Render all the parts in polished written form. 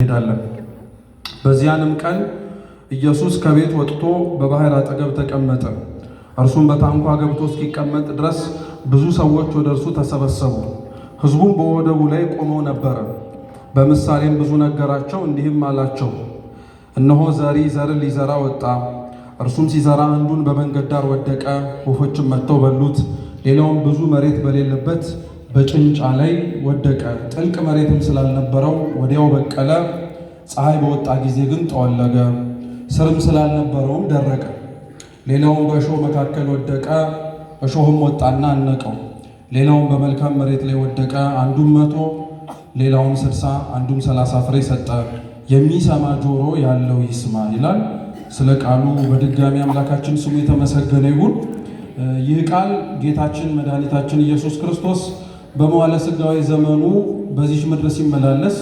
እንሄዳለን። በዚያንም ቀን ኢየሱስ ከቤት ወጥቶ በባህር አጠገብ ተቀመጠ። እርሱም በታንኳ ገብቶ እስኪቀመጥ ድረስ ብዙ ሰዎች ወደ እርሱ ተሰበሰቡ። ሕዝቡም በወደቡ ላይ ቆመው ነበረ። በምሳሌም ብዙ ነገራቸው፣ እንዲህም አላቸው። እነሆ ዘሪ ዘርን ሊዘራ ወጣ። እርሱም ሲዘራ አንዱን በመንገድ ዳር ወደቀ፣ ወፎችም መጥተው በሉት። ሌላውም ብዙ መሬት በሌለበት በጭንጫ ላይ ወደቀ። ጥልቅ መሬትም ስላልነበረው ወዲያው በቀለ። ፀሐይ በወጣ ጊዜ ግን ጠወለገ፣ ስርም ስላልነበረውም ደረቀ። ሌላውም በእሾህ መካከል ወደቀ፣ እሾህም ወጣና አነቀው። ሌላውም በመልካም መሬት ላይ ወደቀ፣ አንዱም 100 ሌላውም 60 አንዱም 30 ፍሬ ሰጠ። የሚሰማ ጆሮ ያለው ይስማ ይላል። ስለ ቃሉ በድጋሚ አምላካችን ስሙ የተመሰገነ ይሁን። ይህ ቃል ጌታችን መድኃኒታችን ኢየሱስ ክርስቶስ በመዋዕለ ሥጋዌ ዘመኑ በዚህ ምድር ሲመላለስ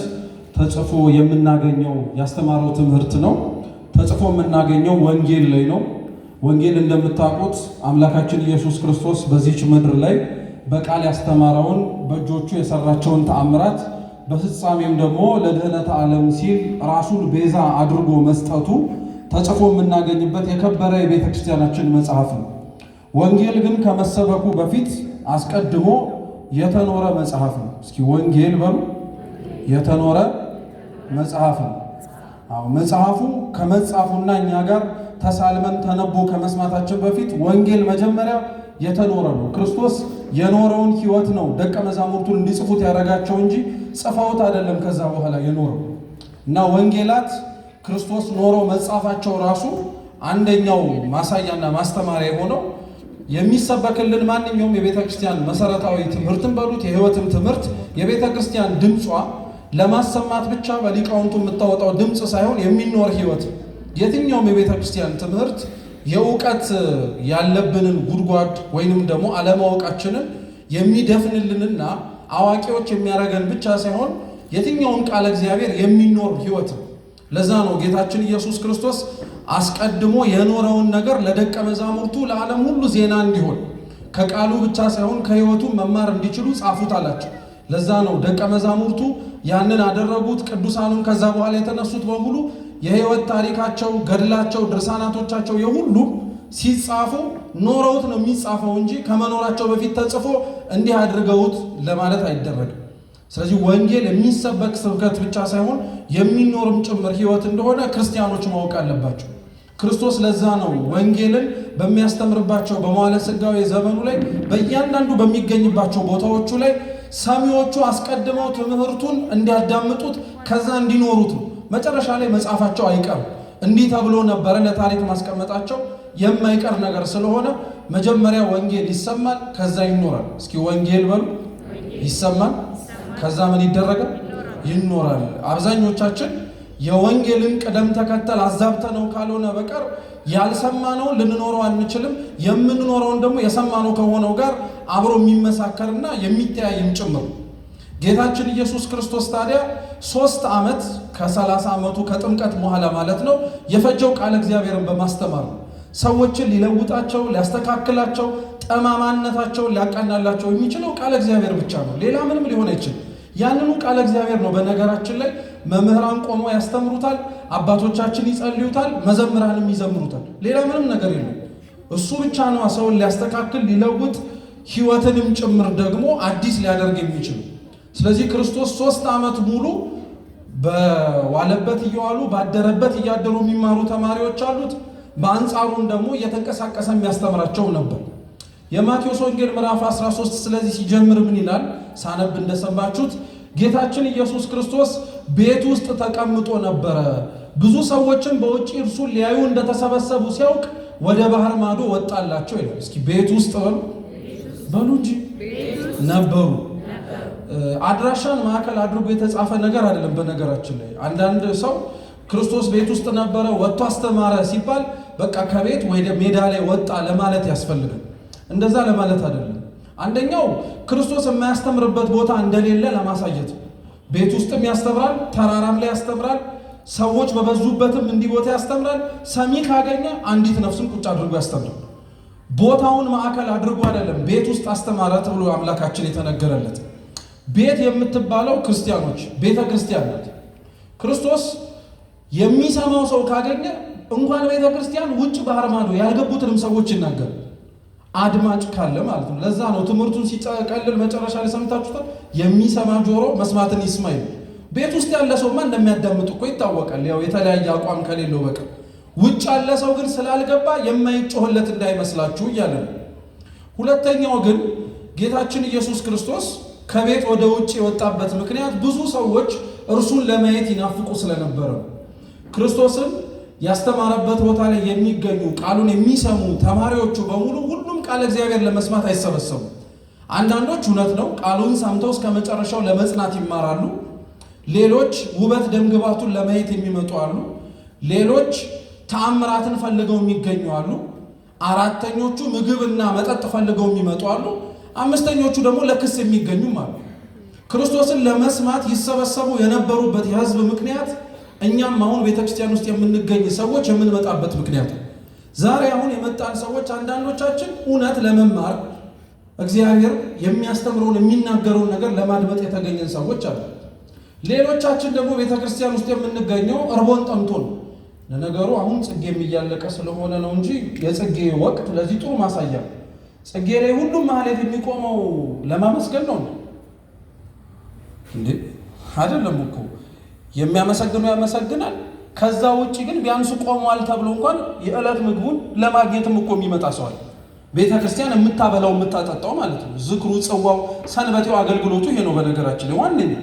ተጽፎ የምናገኘው ያስተማረው ትምህርት ነው። ተጽፎ የምናገኘው ወንጌል ላይ ነው። ወንጌል እንደምታውቁት አምላካችን ኢየሱስ ክርስቶስ በዚህ ምድር ላይ በቃል ያስተማረውን በእጆቹ የሰራቸውን ተአምራት በፍጻሜም ደግሞ ለድኅነተ ዓለም ሲል ራሱን ቤዛ አድርጎ መስጠቱ ተጽፎ የምናገኝበት የከበረ የቤተ ክርስቲያናችን መጽሐፍ ነው። ወንጌል ግን ከመሰበኩ በፊት አስቀድሞ የተኖረ መጽሐፍ ነው። እስኪ ወንጌል በሉ። የተኖረ መጽሐፍ ነው። አዎ መጽሐፉ ከመጻፉና እኛ ጋር ተሳልመን ተነቦ ከመስማታችን በፊት ወንጌል መጀመሪያ የተኖረ ነው። ክርስቶስ የኖረውን ሕይወት ነው ደቀ መዛሙርቱን እንዲጽፉት ያደረጋቸው እንጂ ጽፈውት አይደለም ከዛ በኋላ የኖረው እና ወንጌላት ክርስቶስ ኖሮ መጻፋቸው ራሱ አንደኛው ማሳያና ማስተማሪያ የሆነው የሚሰበክልን ማንኛውም የቤተ ክርስቲያን መሰረታዊ ትምህርትን በሉት የሕይወትም ትምህርት የቤተ ክርስቲያን ድምጿ ለማሰማት ብቻ በሊቃውንቱ የምታወጣው ድምፅ ሳይሆን የሚኖር ሕይወት። የትኛውም የቤተ ክርስቲያን ትምህርት የእውቀት ያለብንን ጉድጓድ ወይንም ደግሞ አለማወቃችንን የሚደፍንልንና አዋቂዎች የሚያደርገን ብቻ ሳይሆን የትኛውም ቃለ እግዚአብሔር የሚኖር ሕይወት። ለዛ ነው ጌታችን ኢየሱስ ክርስቶስ አስቀድሞ የኖረውን ነገር ለደቀ መዛሙርቱ ለዓለም ሁሉ ዜና እንዲሆን ከቃሉ ብቻ ሳይሆን ከሕይወቱ መማር እንዲችሉ ጻፉት አላቸው። ለዛ ነው ደቀ መዛሙርቱ ያንን አደረጉት። ቅዱሳኑን ከዛ በኋላ የተነሱት በሙሉ የሕይወት ታሪካቸው፣ ገድላቸው፣ ድርሳናቶቻቸው የሁሉ ሲጻፉ ኖረውት ነው የሚጻፈው እንጂ ከመኖራቸው በፊት ተጽፎ እንዲህ አድርገውት ለማለት አይደረግም። ስለዚህ ወንጌል የሚሰበክ ስብከት ብቻ ሳይሆን የሚኖርም ጭምር ሕይወት እንደሆነ ክርስቲያኖች ማወቅ አለባቸው። ክርስቶስ ለዛ ነው ወንጌልን በሚያስተምርባቸው በመዋዕለ ሥጋዌ ዘመኑ ላይ በእያንዳንዱ በሚገኝባቸው ቦታዎቹ ላይ ሰሚዎቹ አስቀድመው ትምህርቱን እንዲያዳምጡት ከዛ እንዲኖሩት ነው። መጨረሻ ላይ መጻፋቸው አይቀርም። እንዲህ ተብሎ ነበረ ለታሪክ ማስቀመጣቸው የማይቀር ነገር ስለሆነ መጀመሪያ ወንጌል ይሰማል፣ ከዛ ይኖራል። እስኪ ወንጌል በሉ። ይሰማል፣ ከዛ ምን ይደረጋል? ይኖራል። አብዛኞቻችን የወንጌልን ቅደም ተከተል አዛብተነው ካልሆነ በቀር ያልሰማነውን ልንኖረው አንችልም። የምንኖረውን ደግሞ የሰማነው ከሆነው ጋር አብሮ የሚመሳከርና የሚተያይም ጭምር። ጌታችን ኢየሱስ ክርስቶስ ታዲያ 3 ዓመት ከ30 ዓመቱ ከጥምቀት በኋላ ማለት ነው የፈጀው ቃለ እግዚአብሔርን በማስተማር ነው። ሰዎችን ሊለውጣቸው፣ ሊያስተካክላቸው፣ ጠማማነታቸውን ሊያቃናላቸው የሚችለው ቃለ እግዚአብሔር ብቻ ነው። ሌላ ምንም ሊሆን አይችልም። ያንኑ ቃለ እግዚአብሔር ነው በነገራችን ላይ መምህራን ቆመው ያስተምሩታል፣ አባቶቻችን ይጸልዩታል፣ መዘምራንም ይዘምሩታል። ሌላ ምንም ነገር የለም። እሱ ብቻ ነው ሰውን ሊያስተካክል፣ ሊለውጥ፣ ሕይወትንም ጭምር ደግሞ አዲስ ሊያደርግ የሚችል። ስለዚህ ክርስቶስ 3 ዓመት ሙሉ በዋለበት እየዋሉ ባደረበት እያደሩ የሚማሩ ተማሪዎች አሉት። በአንጻሩም ደግሞ እየተንቀሳቀሰ የሚያስተምራቸው ነበር። የማቴዎስ ወንጌል ምዕራፍ 13 ስለዚህ ሲጀምር ምን ይላል? ሳነብ እንደሰማችሁት ጌታችን ኢየሱስ ክርስቶስ ቤት ውስጥ ተቀምጦ ነበረ። ብዙ ሰዎችን በውጭ እርሱን ሊያዩ እንደተሰበሰቡ ሲያውቅ ወደ ባህር ማዶ ወጣላቸው ይላል። እስኪ ቤት ውስጥ በሉ እንጂ ነበሩ። አድራሻን ማዕከል አድርጎ የተጻፈ ነገር አይደለም። በነገራችን ላይ አንዳንድ ሰው ክርስቶስ ቤት ውስጥ ነበረ ወጥቶ አስተማረ ሲባል በቃ ከቤት ወደ ሜዳ ላይ ወጣ ለማለት ያስፈልጋል። እንደዛ ለማለት አይደለም። አንደኛው ክርስቶስ የማያስተምርበት ቦታ እንደሌለ ለማሳየት ቤት ውስጥም ያስተምራል፣ ተራራም ላይ ያስተምራል፣ ሰዎች በበዙበትም እንዲህ ቦታ ያስተምራል። ሰሚ ካገኘ አንዲት ነፍስን ቁጭ አድርጎ ያስተምራል። ቦታውን ማዕከል አድርጎ አይደለም ቤት ውስጥ አስተማረ ተብሎ አምላካችን የተነገረለት። ቤት የምትባለው ክርስቲያኖች ቤተ ክርስቲያን ናት። ክርስቶስ የሚሰማው ሰው ካገኘ እንኳን ቤተክርስቲያን ውጭ ባህር ማዶ ያልገቡትንም ሰዎች ይናገር አድማጭ ካለ ማለት ነው። ለዛ ነው ትምህርቱን ሲጠቀልል መጨረሻ ላይ ሰምታችሁታል። የሚሰማ ጆሮ መስማትን ይስማ ይላል። ቤት ውስጥ ያለ ሰውማ እንደሚያዳምጥ እኮ ይታወቃል። ያው የተለያየ አቋም ከሌለው በቀር ውጭ ያለ ሰው ግን ስላልገባ የማይጮህለት እንዳይመስላችሁ እያለ ነው። ሁለተኛው ግን ጌታችን ኢየሱስ ክርስቶስ ከቤት ወደ ውጭ የወጣበት ምክንያት ብዙ ሰዎች እርሱን ለማየት ይናፍቁ ስለነበረ ክርስቶስን ያስተማረበት ቦታ ላይ የሚገኙ ቃሉን የሚሰሙ ተማሪዎቹ በሙሉ ሁሉም ቃል እግዚአብሔር ለመስማት አይሰበሰቡ። አንዳንዶች እውነት ነው ቃሉን ሰምተው እስከ መጨረሻው ለመጽናት ይማራሉ። ሌሎች ውበት ደምግባቱን ለማየት የሚመጡ አሉ። ሌሎች ተአምራትን ፈልገው የሚገኙ አሉ። አራተኞቹ ምግብና መጠጥ ፈልገው የሚመጡ አሉ። አምስተኞቹ ደግሞ ለክስ የሚገኙም አሉ። ክርስቶስን ለመስማት ይሰበሰቡ የነበሩበት የሕዝብ ምክንያት እኛም አሁን ቤተክርስቲያን ውስጥ የምንገኝ ሰዎች የምንመጣበት ምክንያት ነው። ዛሬ አሁን የመጣን ሰዎች አንዳንዶቻችን እውነት ለመማር እግዚአብሔር የሚያስተምረውን የሚናገረውን ነገር ለማድመጥ የተገኘን ሰዎች አሉ። ሌሎቻችን ደግሞ ቤተክርስቲያን ውስጥ የምንገኘው እርቦን ጠምቶን። ለነገሩ አሁን ጽጌም እያለቀ ስለሆነ ነው እንጂ የጽጌ ወቅት ለዚህ ጥሩ ማሳያ። ጽጌ ላይ ሁሉም ማህሌት የሚቆመው ለማመስገን ነው እንዴ? አይደለም እኮ። የሚያመሰግነው ያመሰግናል። ከዛ ውጪ ግን ቢያንስ ቆሟል ተብሎ እንኳን የዕለት ምግቡን ለማግኘትም እኮ የሚመጣ ሰው አለ። ቤተክርስቲያን የምታበላው የምታጠጣው ማለት ነው። ዝክሩ፣ ጽዋው፣ ሰንበቴው፣ አገልግሎቱ ይሄ ነው በነገራችን ላይ ዋነኛ።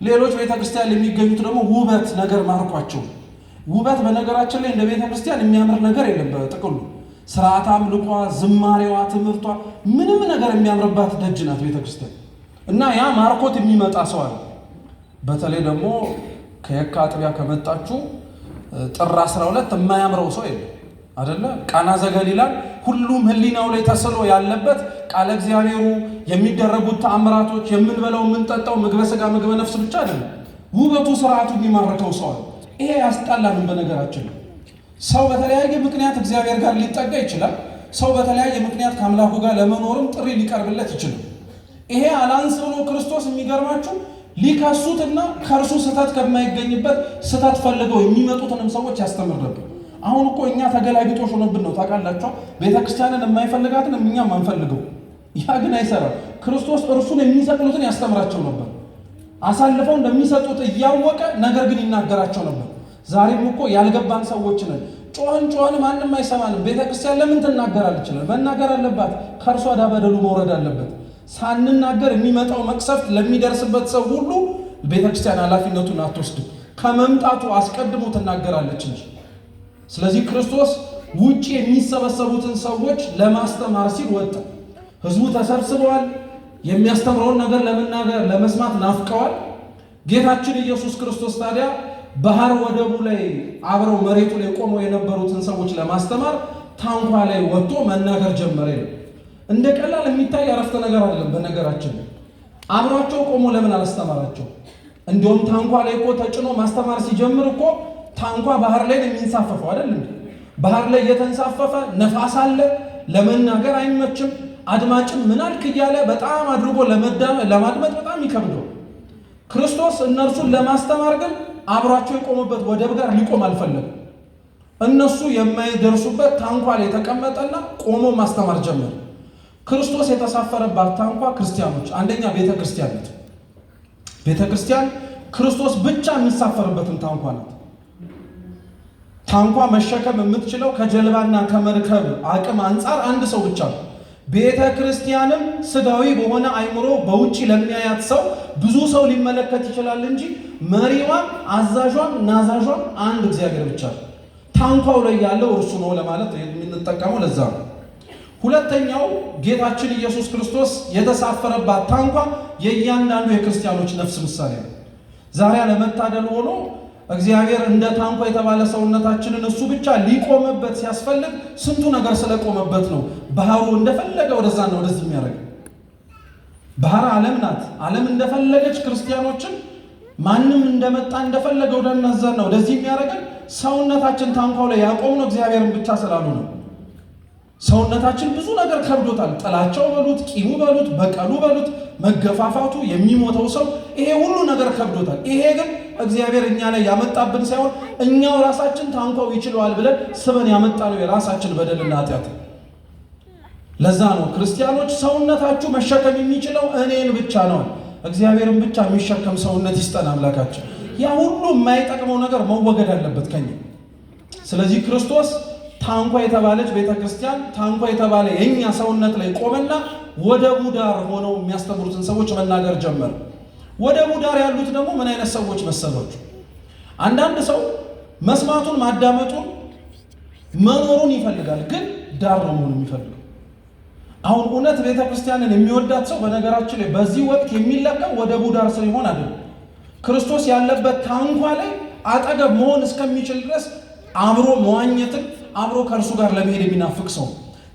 ሌሎች ቤተክርስቲያን የሚገኙት ደግሞ ውበት ነገር ማርኳቸው። ውበት በነገራችን ላይ እንደ ቤተክርስቲያን የሚያምር ነገር የለም። በጥቅሉ ስርዓት አምልኳ፣ ዝማሬዋ፣ ትምህርቷ ምንም ነገር የሚያምርባት ደጅ ናት ቤተክርስቲያን እና ያ ማርኮት የሚመጣ ሰው አለ። በተለይ ደግሞ ከየካ አጥቢያ ከመጣችሁ ጥር 12 የማያምረው ሰው የለም አይደለ? ቃና ዘገሊላን ሁሉም ህሊናው ላይ ተስሎ ያለበት ቃለ እግዚአብሔሩ፣ የሚደረጉት ተአምራቶች፣ የምንበላው የምንጠጣው ምግበ ሥጋ ምግበ ነፍስ ብቻ አይደለም። ውበቱ ስርዓቱ የሚማርከው ሰው አለ። ይሄ ያስጣላልን። በነገራችን ሰው በተለያየ ምክንያት እግዚአብሔር ጋር ሊጠጋ ይችላል። ሰው በተለያየ ምክንያት ከአምላኩ ጋር ለመኖርም ጥሪ ሊቀርብለት ይችላል። ይሄ አላንስ ብሎ ክርስቶስ የሚገርማችሁ ሊከሱትና ከእርሱ ስህተት ከማይገኝበት ስህተት ፈልገው የሚመጡትንም ሰዎች ያስተምር ነበር። አሁን እኮ እኛ ተገላቢጦሽ ሆኖብን ነው ታውቃላችሁ። ቤተክርስቲያንን የማይፈልጋትን እኛም አንፈልገው። ያ ግን አይሰራም። ክርስቶስ እርሱን የሚሰቅሉትን ያስተምራቸው ነበር። አሳልፈው እንደሚሰጡት እያወቀ ነገር ግን ይናገራቸው ነበር። ዛሬም እኮ ያልገባን ሰዎች ነን። ጮህን ማንም አይሰማንም። ቤተክርስቲያን ለምን ትናገራለች? መናገር አለባት። ከእርሷ ዕዳ በደሉ መውረድ አለበት። ሳንናገር የሚመጣው መቅሰፍት ለሚደርስበት ሰው ሁሉ ቤተክርስቲያን ኃላፊነቱን አትወስድም። ከመምጣቱ አስቀድሞ ትናገራለች እንጂ። ስለዚህ ክርስቶስ ውጪ የሚሰበሰቡትን ሰዎች ለማስተማር ሲል ወጣ። ህዝቡ ተሰብስበዋል። የሚያስተምረውን ነገር ለመናገር ለመስማት ናፍቀዋል። ጌታችን ኢየሱስ ክርስቶስ ታዲያ ባህር ወደቡ ላይ አብረው መሬቱ ላይ ቆመው የነበሩትን ሰዎች ለማስተማር ታንኳ ላይ ወጥቶ መናገር ጀመረ። እንደ ቀላል የሚታይ አረፍተ ነገር አይደለም። በነገራችን አብሯቸው ቆሞ ለምን አላስተማራቸው? እንዲሁም ታንኳ ላይ እኮ ተጭኖ ማስተማር ሲጀምር እኮ ታንኳ ባህር ላይ የሚንሳፈፈው አይደል? ባህር ላይ እየተንሳፈፈ ነፋስ አለ፣ ለመናገር አይመችም። አድማጭም ምን አልክ እያለ በጣም አድርጎ ለማድመጥ በጣም ይከብደው። ክርስቶስ እነርሱን ለማስተማር ግን አብሯቸው የቆሙበት ወደብ ጋር ሊቆም አልፈለገም። እነሱ የማይደርሱበት ታንኳ ላይ ተቀመጠና ቆሞ ማስተማር ጀመረ። ክርስቶስ የተሳፈረባት ታንኳ ክርስቲያኖች፣ አንደኛ ቤተ ክርስቲያን ናት። ቤተ ክርስቲያን ክርስቶስ ብቻ የሚሳፈርበትን ታንኳ ናት። ታንኳ መሸከም የምትችለው ከጀልባና ከመርከብ አቅም አንጻር አንድ ሰው ብቻ ነው። ቤተ ክርስቲያንም ስጋዊ በሆነ አይምሮ በውጪ ለሚያያት ሰው ብዙ ሰው ሊመለከት ይችላል እንጂ መሪዋም አዛዧም ናዛዧም አንድ እግዚአብሔር ብቻ ነው። ታንኳው ላይ ያለው እርሱ ነው ለማለት የምንጠቀመው ለዛ ነው። ሁለተኛው ጌታችን ኢየሱስ ክርስቶስ የተሳፈረባት ታንኳ የእያንዳንዱ የክርስቲያኖች ነፍስ ምሳሌ ነው። ዛሬ ለመታደል ሆኖ እግዚአብሔር እንደ ታንኳ የተባለ ሰውነታችንን እሱ ብቻ ሊቆምበት ሲያስፈልግ ስንቱ ነገር ስለቆመበት ነው ባህሩ እንደፈለገ ወደዛና ወደዚህ የሚያደርግ። ባህር ዓለም ናት። ዓለም እንደፈለገች ክርስቲያኖችን ማንም እንደመጣ እንደፈለገ ወደናዛና ወደዚህ የሚያደርገን ሰውነታችን ታንኳው ላይ ያቆምነው እግዚአብሔርን ብቻ ስላሉ ነው። ሰውነታችን ብዙ ነገር ከብዶታል። ጥላቸው በሉት፣ ቂሙ በሉት፣ በቀሉ በሉት፣ መገፋፋቱ የሚሞተው ሰው ይሄ ሁሉ ነገር ከብዶታል። ይሄ ግን እግዚአብሔር እኛ ላይ ያመጣብን ሳይሆን እኛው ራሳችን ታንኳው ይችላል ብለን ስበን ያመጣነው የራሳችን በደልና ኃጢአት። ለዛ ነው ክርስቲያኖች ሰውነታችሁ መሸከም የሚችለው እኔን ብቻ ነው፣ እግዚአብሔርን ብቻ የሚሸከም ሰውነት ይስጠን አምላካችን። ያ ሁሉ የማይጠቅመው ነገር መወገድ አለበት ከኛ። ስለዚህ ክርስቶስ ታንኳ የተባለች ቤተክርስቲያን ታንኳ የተባለ የኛ ሰውነት ላይ ቆመና ወደቡ ዳር ሆነው የሚያስተምሩትን ሰዎች መናገር ጀመረ። ወደቡ ዳር ያሉት ደግሞ ምን አይነት ሰዎች መሰሎች? አንዳንድ ሰው መስማቱን ማዳመጡን መኖሩን ይፈልጋል፣ ግን ዳር ነው መሆን የሚፈልገው። አሁን እውነት ቤተክርስቲያንን የሚወዳት ሰው በነገራችን ላይ በዚህ ወቅት የሚለቀው ወደቡ ዳር ስለሆነ አይደለም፣ ክርስቶስ ያለበት ታንኳ ላይ አጠገብ መሆን እስከሚችል ድረስ አብሮ መዋኘትን አብሮ ከእርሱ ጋር ለመሄድ የሚናፍቅ ሰው።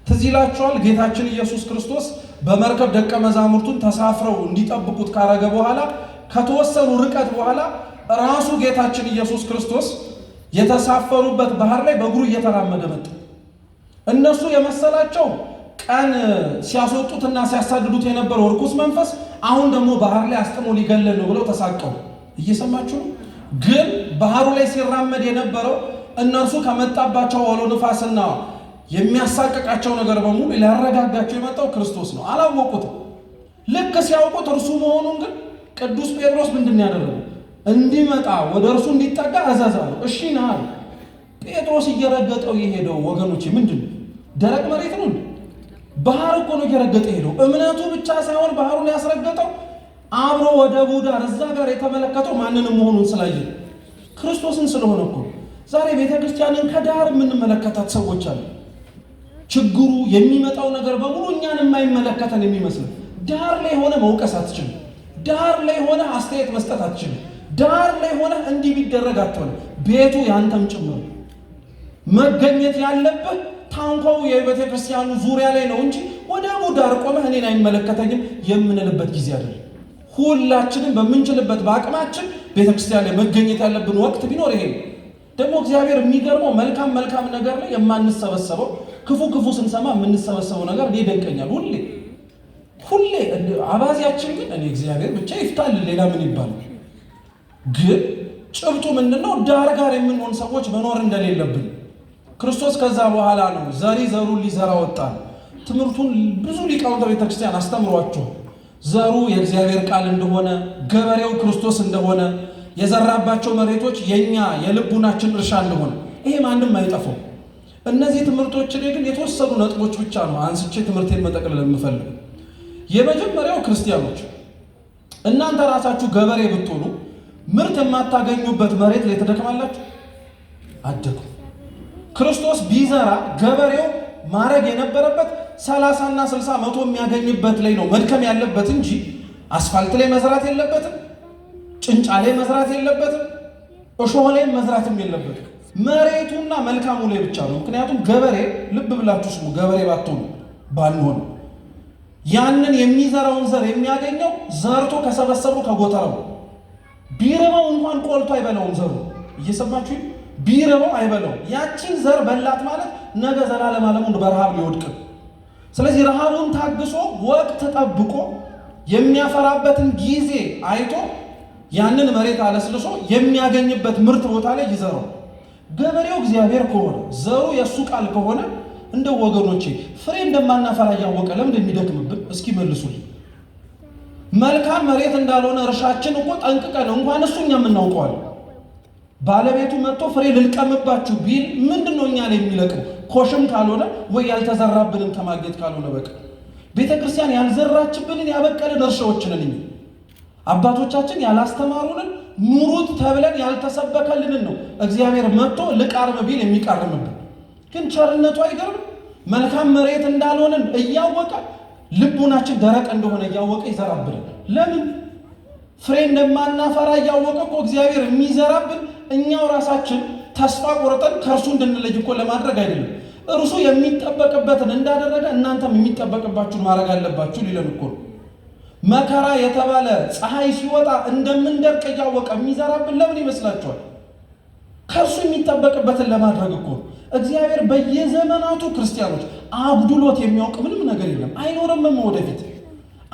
ትዝ ይላችኋል ጌታችን ኢየሱስ ክርስቶስ በመርከብ ደቀ መዛሙርቱን ተሳፍረው እንዲጠብቁት ካረገ በኋላ ከተወሰኑ ርቀት በኋላ ራሱ ጌታችን ኢየሱስ ክርስቶስ የተሳፈሩበት ባህር ላይ በእግሩ እየተራመደ መጣ። እነሱ የመሰላቸው ቀን ሲያስወጡትና ሲያሳድዱት የነበረው ርኩስ መንፈስ አሁን ደግሞ ባህር ላይ አስጥሞ ሊገለን ነው ብለው ተሳቀው። እየሰማችሁ ነው። ግን ባህሩ ላይ ሲራመድ የነበረው እነርሱ ከመጣባቸው አውሎ ንፋስና የሚያሳቅቃቸው ነገር በሙሉ ሊያረጋጋቸው የመጣው ክርስቶስ ነው። አላወቁትም። ልክ ሲያውቁት እርሱ መሆኑን ግን ቅዱስ ጴጥሮስ ምንድን ያደረገው? እንዲመጣ ወደ እርሱ እንዲጠጋ አዘዛለሁ። እሺ ና። ጴጥሮስ እየረገጠው የሄደው ወገኖቼ ምንድን ደረቅ መሬት ነው? ባህር እኮ ነው እየረገጠ ሄደው። እምነቱ ብቻ ሳይሆን ባህሩን ያስረገጠው አብሮ ወደቡ ዳር እዛ ጋር የተመለከተው ማንንም መሆኑን ስላየ ክርስቶስን ስለሆነ እኮ። ዛሬ ቤተክርስቲያንን ከዳር የምንመለከታት ሰዎች አሉ። ችግሩ የሚመጣው ነገር በሙሉ እኛን የማይመለከተን የሚመስል። ዳር ላይ ሆነ መውቀስ አትችልም። ዳር ላይ ሆነ አስተያየት መስጠት አትችልም። ዳር ላይ ሆነ እንዲህ ቢደረግ አትሆንም። ቤቱ ያንተም ጭምር መገኘት ያለበት ታንኳው የቤተክርስቲያኑ ዙሪያ ላይ ነው እንጂ ወደቡ ዳር ቆመህ እኔን አይመለከተኝም የምንልበት ጊዜ አይደለም። ሁላችንም በምንችልበት በአቅማችን ቤተክርስቲያን ላይ መገኘት ያለብን ወቅት ቢኖር ይሄ ነው። ደግሞ እግዚአብሔር የሚገርመው መልካም መልካም ነገር ላይ የማንሰበሰበው ክፉ ክፉ ስንሰማ የምንሰበሰበው ነገር እኔ ይደንቀኛል። ሁሌ አባዚያችን ግን እኔ እግዚአብሔር ብቻ ይፍታል ሌላ ምን ይባላል። ግን ጭብጡ ምንድነው? ዳር ጋር የምንሆን ሰዎች መኖር እንደሌለብን ክርስቶስ ከዛ በኋላ ነው ዘሩን ሊዘራ ወጣ። ትምህርቱን ብዙ ሊቃውንተ ቤተክርስቲያን አስተምሯቸው ዘሩ የእግዚአብሔር ቃል እንደሆነ ገበሬው ክርስቶስ እንደሆነ የዘራባቸው መሬቶች የኛ የልቡናችን እርሻ እንደሆነ ይሄ ማንም አይጠፋው። እነዚህ ትምህርቶች ላይ ግን የተወሰኑ ነጥቦች ብቻ ነው አንስቼ ትምህርቴን መጠቅለል የምፈልግ። የመጀመሪያው ክርስቲያኖች እናንተ ራሳችሁ ገበሬ ብትሆኑ ምርት የማታገኙበት መሬት ላይ ተደክማላችሁ? አደኩ። ክርስቶስ ቢዘራ ገበሬው ማረግ የነበረበት 30 እና 60 መቶ የሚያገኝበት ላይ ነው መድከም ያለበት እንጂ አስፋልት ላይ መዝራት የለበትም። ጭንጫ ላይ መዝራት የለበትም። እሾህ ላይ መዝራትም የለበትም። መሬቱና መልካሙ ላይ ብቻ ነው። ምክንያቱም ገበሬ ልብ ብላችሁ ስሙ፣ ገበሬ ባንሆን ያንን የሚዘራውን ዘር የሚያገኘው ዘርቶ ከሰበሰበው ከጎተራው። ቢርበው እንኳን ቆልቶ አይበላውም ዘሩ። እየሰማችሁ ቢርበው አይበላውም። ያቺን ዘር በላት ማለት ነገ ዘላለም ዓለሙን በረሃብ ሊወድቅ። ስለዚህ ረሃቡን ታግሶ ወቅት ጠብቆ የሚያፈራበትን ጊዜ አይቶ ያንን መሬት አለስልሶ የሚያገኝበት ምርት ቦታ ላይ ይዘራው። ገበሬው እግዚአብሔር ከሆነ ዘሩ የእሱ ቃል ከሆነ እንደ ወገኖቼ ፍሬ እንደማናፈራ እያወቀ ለምን እንደሚደክምብን እስኪ መልሱልኝ። መልካም መሬት እንዳልሆነ እርሻችን እኮ ጠንቅቀን እንኳን እሱ እኛ የምናውቀዋለን። ባለቤቱ መጥቶ ፍሬ ልልቀምባችሁ ቢል ምንድነው እኛ ላይ የሚለቅም? ኮሽም ካልሆነ ወይ ያልተዘራብንም ከማግኘት ካልሆነ በቃ ቤተክርስቲያን ያልዘራችብንን ያበቀልን እርሻዎች ነን። አባቶቻችን ያላስተማሩንን ኑሩት ተብለን ያልተሰበከልንን ነው እግዚአብሔር መጥቶ ልቃርም ቢል የሚቃርምብን። ግን ቸርነቱ አይገርም? መልካም መሬት እንዳልሆንን እያወቀ ልቡናችን ደረቅ እንደሆነ እያወቀ ይዘራብን። ለምን? ፍሬ እንደማናፈራ እያወቀ እኮ እግዚአብሔር የሚዘራብን እኛው ራሳችን ተስፋ ቆርጠን ከእርሱ እንድንለይ እኮ ለማድረግ አይደለም። እርሱ የሚጠበቅበትን እንዳደረገ እናንተም የሚጠበቅባችሁን ማድረግ አለባችሁ ሊለን እኮ ነው። መከራ የተባለ ፀሐይ ሲወጣ እንደምንደርቅ እያወቀ የሚዘራብን ለምን ይመስላችኋል? ከእርሱ የሚጠበቅበትን ለማድረግ እኮ ነው። እግዚአብሔር በየዘመናቱ ክርስቲያኖች አጉድሎት የሚያውቅ ምንም ነገር የለም፣ አይኖርምም። ወደፊት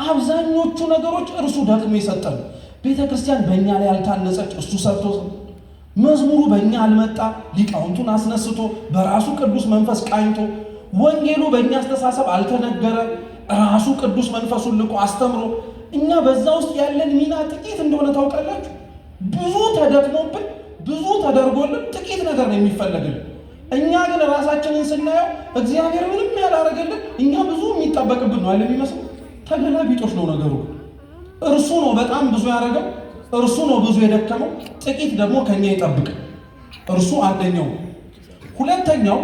አብዛኞቹ ነገሮች እርሱ ደክሞ የሰጠን። ቤተክርስቲያን በእኛ ላይ ያልታነጸች እሱ ሰርቶ፣ መዝሙሩ በእኛ አልመጣ ሊቃውንቱን አስነስቶ በራሱ ቅዱስ መንፈስ ቃኝቶ፣ ወንጌሉ በእኛ አስተሳሰብ አልተነገረ ራሱ ቅዱስ መንፈሱን ልቆ አስተምሮ፣ እኛ በዛ ውስጥ ያለን ሚና ጥቂት እንደሆነ ታውቃላችሁ። ብዙ ተደክሞብን ብዙ ተደርጎልን ጥቂት ነገር ነው የሚፈለግልን። እኛ ግን ራሳችንን ስናየው እግዚአብሔር ምንም ያላረገልን እኛ ብዙ የሚጠበቅብን ነው አለ የሚመስለው። ተገላቢጦሽ ነው ነገሩ። እርሱ ነው በጣም ብዙ ያደረገው፣ እርሱ ነው ብዙ የደከመው፣ ጥቂት ደግሞ ከኛ ይጠብቅ። እርሱ አንደኛው። ሁለተኛው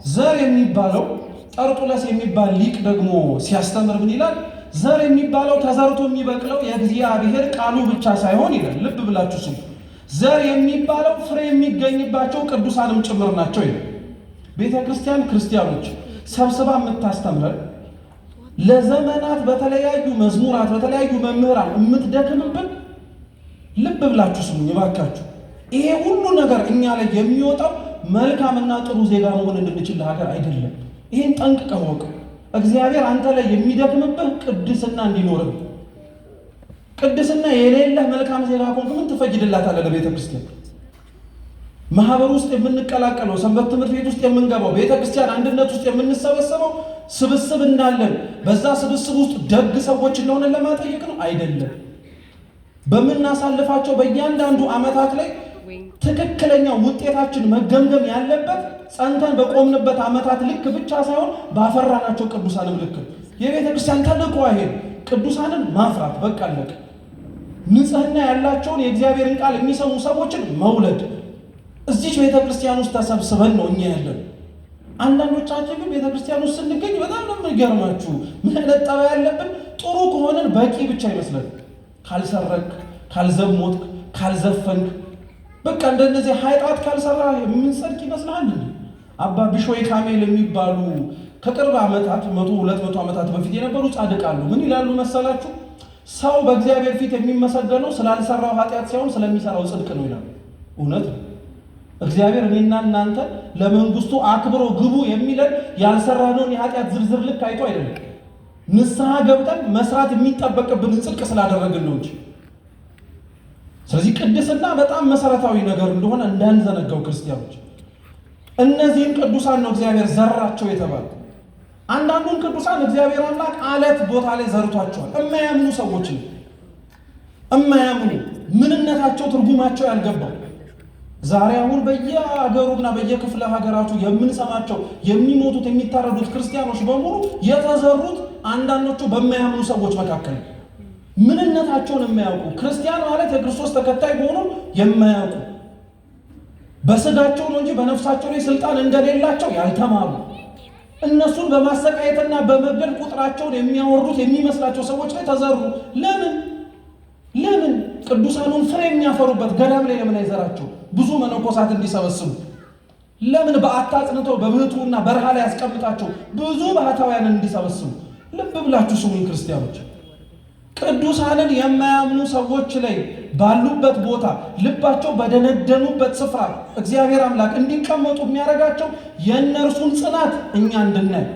ዘር የሚባለው ጠርጡለስ የሚባል ሊቅ ደግሞ ሲያስተምር ምን ይላል? ዘር የሚባለው ተዘርቶ የሚበቅለው የእግዚአብሔር ቃሉ ብቻ ሳይሆን ይላል። ልብ ብላችሁ ስሙ። ዘር የሚባለው ፍሬ የሚገኝባቸው ቅዱሳንም ጭምር ናቸው ይላል። ቤተ ክርስቲያን ክርስቲያኖች ሰብስባ የምታስተምረን ለዘመናት በተለያዩ መዝሙራት በተለያዩ መምህራን የምትደክምብን፣ ልብ ብላችሁ ስሙ ይባካችሁ። ይሄ ሁሉ ነገር እኛ ላይ የሚወጣው መልካምና ጥሩ ዜጋ መሆን እንድንችል ለሀገር አይደለም። ይሄን ጠንቅቀህ ወቅ። እግዚአብሔር አንተ ላይ የሚደክምብህ ቅድስና እንዲኖርህ። ቅድስና የሌለህ መልካም ዜጋ ከሆንክ ምን ትፈጅድላታለህ ለቤተ ክርስቲያን? ማህበር ውስጥ የምንቀላቀለው፣ ሰንበት ትምህርት ቤት ውስጥ የምንገባው፣ ቤተ ክርስቲያን አንድነት ውስጥ የምንሰበሰበው ስብስብ እንዳለን በዛ ስብስብ ውስጥ ደግ ሰዎች እንደሆነ ለማጠየቅ ነው አይደለም። በምናሳልፋቸው በእያንዳንዱ ዓመታት ላይ ትክክለኛ ውጤታችን መገምገም ያለበት ጸንተን በቆምንበት ዓመታት ልክ ብቻ ሳይሆን ባፈራናቸው ቅዱሳንም ልክ። የቤተ ክርስቲያን ተልዕኮ ይሄ ቅዱሳንን ማፍራት በቃ አለቀ። ንጽህና ያላቸውን የእግዚአብሔርን ቃል የሚሰሙ ሰዎችን መውለድ። እዚች ቤተ ክርስቲያን ውስጥ ተሰብስበን ነው እኛ ያለን። አንዳንዶቻችን ግን ቤተ ክርስቲያን ውስጥ ስንገኝ በጣም ነው የሚገርማችሁ። ምን አይነት ጠባይ ያለብን? ጥሩ ከሆነን በቂ ብቻ ይመስላል። ካልሰረክ፣ ካልዘሞትክ፣ ካልዘፈንክ፣ በቃ እንደነዚህ ኃጢአት ካልሰራ የምንጸድቅ ይመስላል። አባ ቢሾይ ካሜል የሚባሉ ከቅርብ ዓመታት 100-200 ዓመታት በፊት የነበሩ ጻድቅ አሉ። ምን ይላሉ መሰላችሁ? ሰው በእግዚአብሔር ፊት የሚመሰገነው ስላልሰራው ኃጢአት ሳይሆን ስለሚሰራው ጽድቅ ነው ይላሉ። እውነት ነው። እግዚአብሔር እኔና እናንተ ለመንግስቱ አክብሮ ግቡ የሚለን ያልሰራነውን የኃጢአት ዝርዝር ልክ አይቶ አይደለም። ንስሐ ገብተን መስራት የሚጠበቅብንን ጽድቅ ስላደረግን ነው እንጂ። ስለዚህ ቅድስና በጣም መሰረታዊ ነገር እንደሆነ እንዳንዘነጋው ክርስቲያኖች። እነዚህን ቅዱሳን ነው እግዚአብሔር ዘራቸው የተባለ። አንዳንዱን ቅዱሳን እግዚአብሔር አምላክ አለት ቦታ ላይ ዘርቷቸዋል። የማያምኑ ሰዎች ነው። የማያምኑ ምንነታቸው ትርጉማቸው ያልገባው ዛሬ አሁን በየአገሩና በየክፍለ ሀገራቱ የምንሰማቸው የሚሞቱት የሚታረዱት ክርስቲያኖች በሙሉ የተዘሩት አንዳንዶቹ በማያምኑ ሰዎች መካከል ምንነታቸውን የማያውቁ ክርስቲያን ማለት የክርስቶስ ተከታይ መሆኑን የማያውቁ በስጋቸው ነው እንጂ በነፍሳቸው ላይ ስልጣን እንደሌላቸው ያልተማሩ እነሱን በማሰቃየትና በመግደል ቁጥራቸውን የሚያወርዱት የሚመስላቸው ሰዎች ላይ ተዘሩ። ለምን ቅዱሳኑን ፍሬ የሚያፈሩበት ገዳም ላይ ለምን አይዘራቸው? ብዙ መነኮሳት እንዲሰበስቡ ለምን በዓታ አጽንተው በብህቱና በረሃ ላይ ያስቀምጣቸው? ብዙ ባህታውያንን እንዲሰበስቡ። ልብ ብላችሁ ስሙኝ ክርስቲያኖች። ቅዱሳንን የማያምኑ ሰዎች ላይ ባሉበት ቦታ ልባቸው በደነደኑበት ስፍራ እግዚአብሔር አምላክ እንዲቀመጡ የሚያደርጋቸው የእነርሱን ጽናት እኛ እንድናይ፣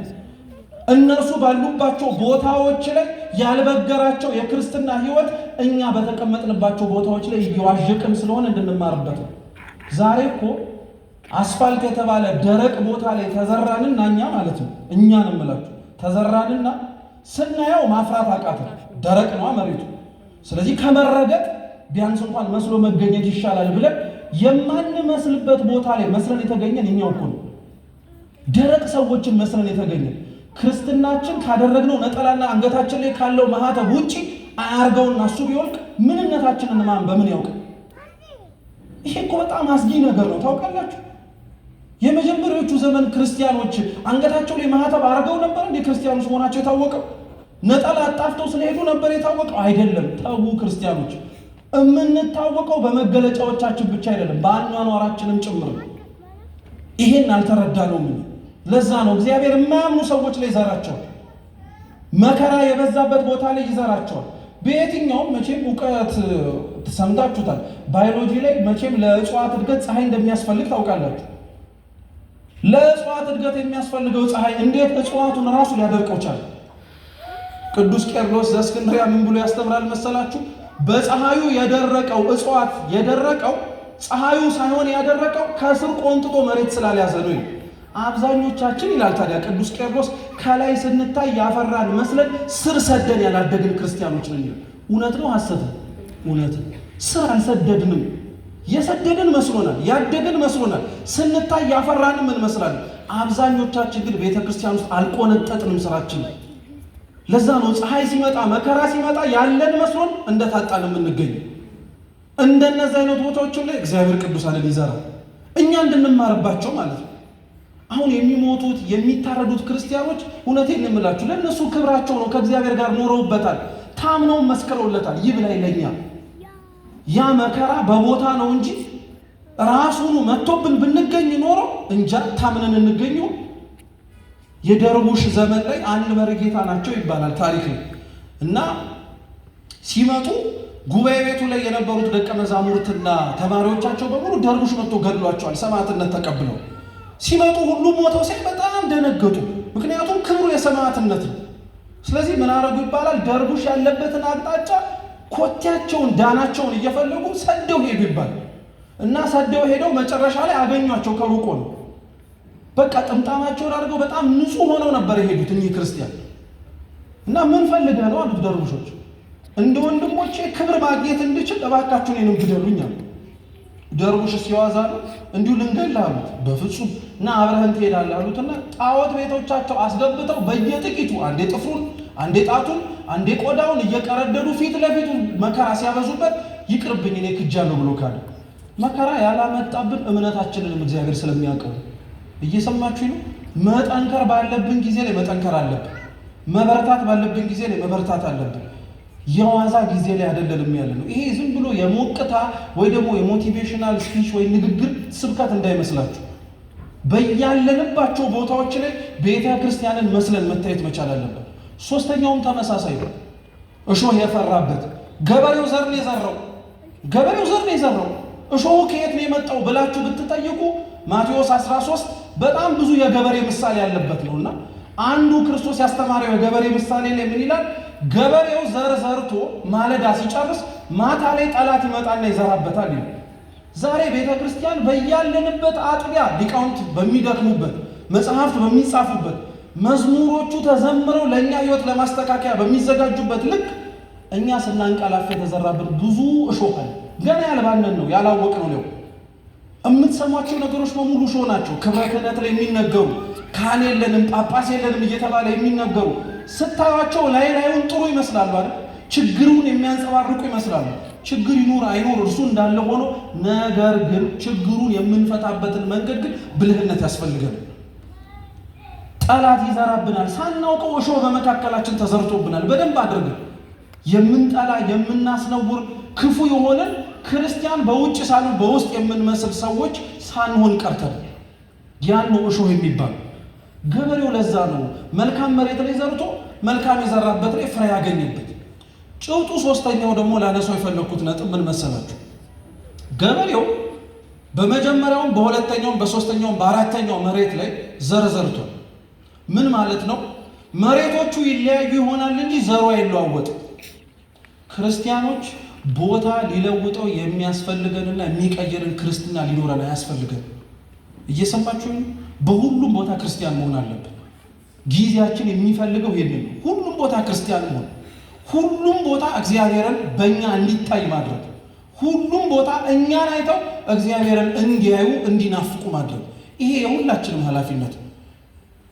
እነርሱ ባሉባቸው ቦታዎች ላይ ያልበገራቸው የክርስትና ሕይወት እኛ በተቀመጥንባቸው ቦታዎች ላይ እየዋዠቅን ስለሆነ እንድንማርበት ነው። ዛሬ እኮ አስፋልት የተባለ ደረቅ ቦታ ላይ ተዘራንና እኛ ማለት ነው እኛን እምላችሁ ተዘራንና ስናየው ማፍራት አቃተን። ደረቅ ነው መሬቱ። ስለዚህ ከመረገጥ ቢያንስ እንኳን መስሎ መገኘት ይሻላል ብለን የማንመስልበት ቦታ ላይ መስለን የተገኘን እኛው እኮ ነው። ደረቅ ሰዎችን መስለን የተገኘን። ክርስትናችን ካደረግነው ነጠላና አንገታችን ላይ ካለው ማህተብ ውጪ አያርገውና እሱ ቢወልቅ ምንነታችንን ማን በምን ያውቅ? ይሄ እኮ በጣም አስጊ ነገር ነው። ታውቃላችሁ፣ የመጀመሪያዎቹ ዘመን ክርስቲያኖች አንገታቸው ላይ ማህተብ አርገው ነበር እንዴ? ክርስቲያኖች መሆናቸው የታወቀው ነጠላ አጣፍተው ስለሄዱ ነበር የታወቀው? አይደለም። ተው ክርስቲያኖች፣ የምንታወቀው በመገለጫዎቻችን ብቻ አይደለም፣ በአኗኗራችንም ጭምር ነው። ይሄን አልተረዳነውም። ለዛ ነው እግዚአብሔር የማያምኑ ሰዎች ላይ ይዘራቸዋል። መከራ የበዛበት ቦታ ላይ ይዘራቸዋል። በየትኛውም መቼም እውቀት ተሰምታችሁታል። ባዮሎጂ ላይ መቼም ለእጽዋት እድገት ፀሐይ እንደሚያስፈልግ ታውቃላችሁ። ለእጽዋት እድገት የሚያስፈልገው ፀሐይ እንዴት እጽዋቱን ራሱ ሊያደርቀው ቻለ? ቅዱስ ቄርሎስ ዘእስክንድርያ ምን ብሎ ያስተምራል መሰላችሁ? በፀሐዩ የደረቀው እጽዋት የደረቀው ፀሐዩ ሳይሆን ያደረቀው ከስር ቆንጥጦ መሬት ስላልያዘ ነው። አብዛኞቻችን ይላል ታዲያ ቅዱስ ቄርሎስ ከላይ ስንታይ ያፈራን መስለን ስር ሰደን ያላደግን ክርስቲያኖች ነን። እውነት ነው ሐሰት? እውነት። ስር አልሰደድንም። የሰደድን መስሎናል፣ ያደግን መስሎናል። ስንታይ ያፈራን ምን መስላል? አብዛኞቻችን ግን ቤተክርስቲያን ውስጥ አልቆነጠጥንም ስራችን። ለዛ ነው ፀሐይ ሲመጣ መከራ ሲመጣ ያለን መስሎን እንደታጣን የምንገኝ። እንደነዚህ አይነት ቦታዎች ላይ እግዚአብሔር ቅዱሳንን ይዘራል እኛ እንድንማርባቸው ማለት ነው። አሁን የሚሞቱት የሚታረዱት ክርስቲያኖች እውነቴን የምላችሁ ለነሱ ክብራቸው ነው። ከእግዚአብሔር ጋር ኖረውበታል፣ ታምነው መስክረውለታል። ይብላኝ ለኛ ያ መከራ በቦታ ነው እንጂ ራሱኑ መጥቶብን ብንገኝ ኖሮ እንጃ ታምነን እንገኙ። የደርቡሽ ዘመን ላይ አንድ መሪጌታ ናቸው ይባላል ታሪክ ነው። እና ሲመጡ ጉባኤ ቤቱ ላይ የነበሩት ደቀ መዛሙርትና ተማሪዎቻቸው በሙሉ ደርቡሽ መጥቶ ገድሏቸዋል። ሰማዕትነት ተቀብለው ሲመጡ ሁሉም ሞተው ሲል በጣም ደነገጡ። ምክንያቱም ክብሩ የሰማዕትነት ነው። ስለዚህ ምን አረጉ ይባላል? ደርቡሽ ያለበትን አቅጣጫ ኮቴያቸውን ዳናቸውን እየፈለጉ ሰደው ሄዱ ይባላል። እና ሰደው ሄደው መጨረሻ ላይ አገኟቸው ከሩቆ ነው። በቃ ጥምጣማቸውን አድርገው በጣም ንጹህ ሆነው ነበር የሄዱት እኚህ ክርስቲያን። እና ምን ፈልገህ ነው አሉት ደርቡሾች። እንደ ወንድሞቼ ክብር ማግኘት እንድችል እባካችሁን እኔንም ግደሉኝ አሉ። ደርቡሽ ሲዋዛሉ እንዲሁ ልንገድልህ አሉት። በፍጹም እና አብረህን ትሄዳለህ አሉትና ጣዖት ቤቶቻቸው አስገብተው በየጥቂቱ አንዴ ጥፍሩን፣ አንዴ ጣቱን፣ አንዴ ቆዳውን እየቀረደዱ ፊት ለፊቱ መከራ ሲያበዙበት ይቅርብኝ እኔ ክጃለሁ ብሎ ካለ መከራ ያላመጣብን እምነታችንንም እግዚአብሔር ስለሚያውቀው እየሰማችሁ ነው። መጠንከር ባለብን ጊዜ ላይ መጠንከር አለብን። መበረታት ባለብን ጊዜ ላይ መበረታት አለብን። የዋዛ ጊዜ ላይ አይደለም ያለ ነው። ይሄ ዝም ብሎ የሞቅታ ወይ ደግሞ የሞቲቬሽናል ስፒች ወይ ንግግር ስብከት እንዳይመስላችሁ። በያለንባቸው ቦታዎች ላይ ቤተ ክርስቲያንን መስለን መታየት መቻል አለበት። ሶስተኛውም ተመሳሳይ ነው። እሾህ የፈራበት ገበሬው ዘር ነው የዘራው። ገበሬው ዘር ነው የዘራው። እሾሁ ከየት ነው የመጣው ብላችሁ ብትጠይቁ ማቴዎስ 13 በጣም ብዙ የገበሬ ምሳሌ ያለበት ነውና አንዱ ክርስቶስ ያስተማረው የገበሬ ምሳሌ ላይ ምን ይላል? ገበሬው ዘር ዘርቶ ማለዳ ሲጨርስ ማታ ላይ ጠላት ይመጣና ይዘራበታል ይላል። ዛሬ ቤተ ክርስቲያን በያለንበት አጥቢያ ሊቃውንት በሚደክሙበት፣ መጽሐፍት በሚጻፉበት፣ መዝሙሮቹ ተዘምረው ለእኛ ሕይወት ለማስተካከያ በሚዘጋጁበት ልክ እኛ ስናንቀላፋ የተዘራብን ብዙ እሾህ አለ። ገና ያልባነን ነው ያላወቅነው ነው። የምትሰሟቸው ነገሮች በሙሉ እሾህ ናቸው። ክብረ ክህነት ላይ የሚነገሩ ካህን የለንም ጳጳስ የለንም እየተባለ የሚነገሩ ስታዩቸው ላዩን ጥሩ ይመስላሉ አይደል? ችግሩን የሚያንጸባርቁ ይመስላሉ። ችግር ይኑር አይኑር እርሱ እንዳለ ሆኖ፣ ነገር ግን ችግሩን የምንፈታበትን መንገድ ግን ብልህነት ያስፈልጋል። ጠላት ይዘራብናል፣ ሳናውቀው እሾህ በመካከላችን ተዘርቶብናል። በደንብ አድርገን የምንጠላ የምናስነውር ክፉ የሆነን ክርስቲያን በውጭ ሳይሆን በውስጥ የምንመስል ሰዎች ሳንሆን ቀርተን ያን ነው እሾህ የሚባል። ገበሬው ለዛ ነው መልካም መሬት ላይ ዘርቶ መልካም የዘራበት ላይ ፍሬ ያገኘበት። ጭውጡ ሶስተኛው ደግሞ ላነሳው የፈለኩት ነጥብ ምን መሰላችሁ? ገበሬው በመጀመሪያውም በሁለተኛውም በሶስተኛውም በአራተኛው መሬት ላይ ዘር ዘርቷል። ምን ማለት ነው? መሬቶቹ ይለያዩ ይሆናል እንጂ ዘሩ አይለዋወጥም። ክርስቲያኖች ቦታ ሊለውጠው የሚያስፈልገንና የሚቀየርን ክርስትና ሊኖረን አያስፈልገን። እየሰማችሁ በሁሉም ቦታ ክርስቲያን መሆን አለብን። ጊዜያችን የሚፈልገው ይሄንን ነው። ሁሉም ቦታ ክርስቲያን መሆን፣ ሁሉም ቦታ እግዚአብሔርን በእኛ እንዲታይ ማድረግ፣ ሁሉም ቦታ እኛን አይተው እግዚአብሔርን እንዲያዩ እንዲናፍቁ ማድረግ። ይሄ የሁላችንም ኃላፊነት ነው።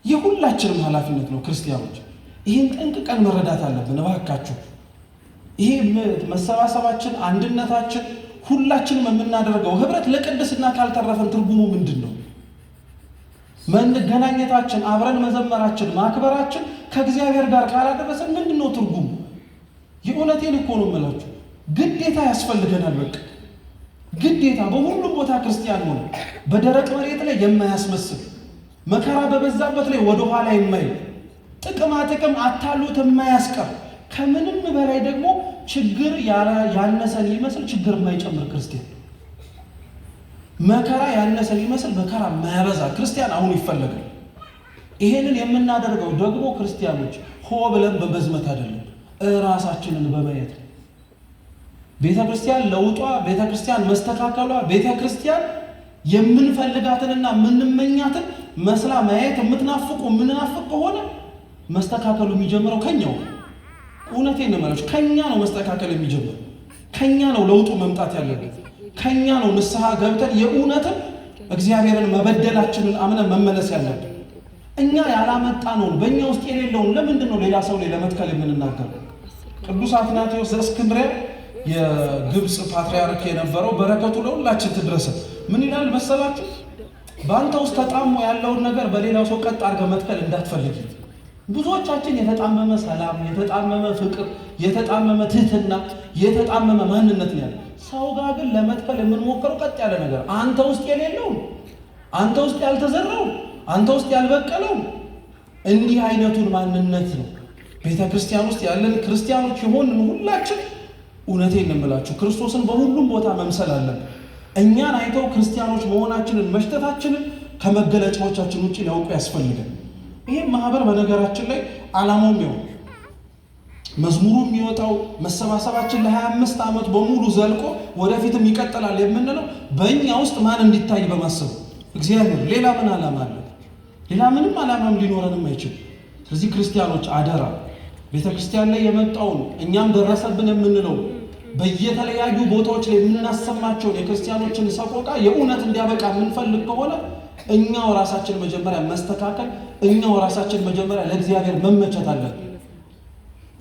የሁላችንም ኃላፊነት ነው። ክርስቲያኖች ይህን ጠንቅቀን መረዳት አለብን። እባካችሁ ይሄ መሰባሰባችን፣ አንድነታችን፣ ሁላችንም የምናደርገው ህብረት ለቅድስና ካልተረፈን ትርጉሙ ምንድን ነው? መገናኘታችን፣ አብረን መዘመራችን፣ ማክበራችን ከእግዚአብሔር ጋር ካላደረሰን ምንድን ነው ትርጉሙ? የእውነቴን እኮ ነው የምላችሁ። ግዴታ ያስፈልገናል። በቃ ግዴታ በሁሉም ቦታ ክርስቲያን ሆነ በደረቅ መሬት ላይ የማያስመስል መከራ በበዛበት ላይ ወደኋላ የማይል ጥቅማ ጥቅም አታሉት የማያስቀር ከምንም በላይ ደግሞ ችግር ያነሰን ይመስል ችግር የማይጨምር ክርስቲያን፣ መከራ ያነሰን ይመስል መከራ የማያበዛ ክርስቲያን አሁን ይፈለጋል። ይሄንን የምናደርገው ደግሞ ክርስቲያኖች ብለን በመዝመት አይደለም፣ ራሳችንን በማየት ቤተክርስቲያን ለውጧ፣ ቤተክርስቲያን መስተካከሏ፣ ቤተክርስቲያን የምንፈልጋትንና የምንመኛትን መስላ ማየት የምንናፍቅ ከሆነ መስተካከሉ የሚጀምረው ከኛው። እውነቴን ነው የምልሽ፣ ከኛ ነው መስተካከል የሚጀምረው። ከኛ ነው ለውጡ መምጣት ያለበት። ከኛ ነው ንስሐ ገብተን የእውነትን እግዚአብሔርን መበደላችንን አምነን መመለስ ያለብን። እኛ ያላመጣነውን በእኛ ውስጥ የሌለውን ለምንድን ነው ሌላ ሰው ላይ ለመትከል የምንናገረው? ቅዱስ አትናቴዎስ ዘእስክንድርያ የግብፅ ፓትርያርክ የነበረው በረከቱ ለሁላችን ትድረስ። ምን ይላል መሰላችሁ? በአንተ ውስጥ ተጣሞ ያለውን ነገር በሌላው ሰው ቀጥ አድርገህ መትከል እንዳትፈልጊ። ብዙዎቻችን የተጣመመ ሰላም፣ የተጣመመ ፍቅር፣ የተጣመመ ትህትና፣ የተጣመመ ማንነት ነው ያለ። ሰው ጋር ግን ለመትከል የምንሞክረው ቀጥ ያለ ነገር አንተ ውስጥ የሌለውን፣ አንተ ውስጥ ያልተዘራውን፣ አንተ ውስጥ ያልበቀለውን እንዲህ አይነቱን ማንነት ነው ቤተ ክርስቲያን ውስጥ ያለን ክርስቲያኖች የሆንን ሁላችን። እውነቴን እንምላችሁ ክርስቶስን በሁሉም ቦታ መምሰል አለን። እኛን አይተው ክርስቲያኖች መሆናችንን መሽተታችንን ከመገለጫዎቻችን ውጭ ሊያውቁ ያስፈልጋል። ይህም ማህበር በነገራችን ላይ ዓላማው ነው መዝሙሩ የሚወጣው መሰባሰባችን ለ25 ዓመት በሙሉ ዘልቆ ወደፊትም ይቀጥላል የምንለው በእኛ ውስጥ ማን እንዲታይ በማሰብ እግዚአብሔር። ሌላ ምን ዓላማ አለ? ሌላ ምንም ዓላማም ሊኖረንም አይችል። ስለዚህ ክርስቲያኖች አደራ ቤተክርስቲያን ላይ የመጣውን እኛም ደረሰብን የምንለው በየተለያዩ ቦታዎች ላይ የምናሰማቸውን የክርስቲያኖችን ሰቆቃ የእውነት እንዲያበቃ የምንፈልግ ከሆነ እኛው ራሳችን መጀመሪያ መስተካከል፣ እኛው ራሳችን መጀመሪያ ለእግዚአብሔር መመቸት አለን።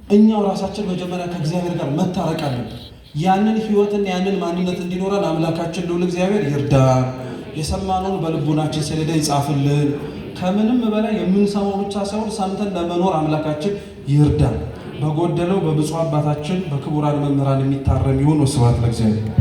እኛው ራሳችን መጀመሪያ ከእግዚአብሔር ጋር መታረቅ አለን። ያንን ህይወትና ያንን ማንነት እንዲኖረን አምላካችን ልዑል እግዚአብሔር ይርዳን። የሰማነውን በልቡናችን ሰሌዳ ይጻፍልን። ከምንም በላይ የምንሰማው ብቻ ሳይሆን ሰምተን ለመኖር አምላካችን ይርዳን። በጎደለው በብፁዕ አባታችን በክቡራን መምህራን የሚታረም ይሁን። ወስብሐት ለእግዚአብሔር።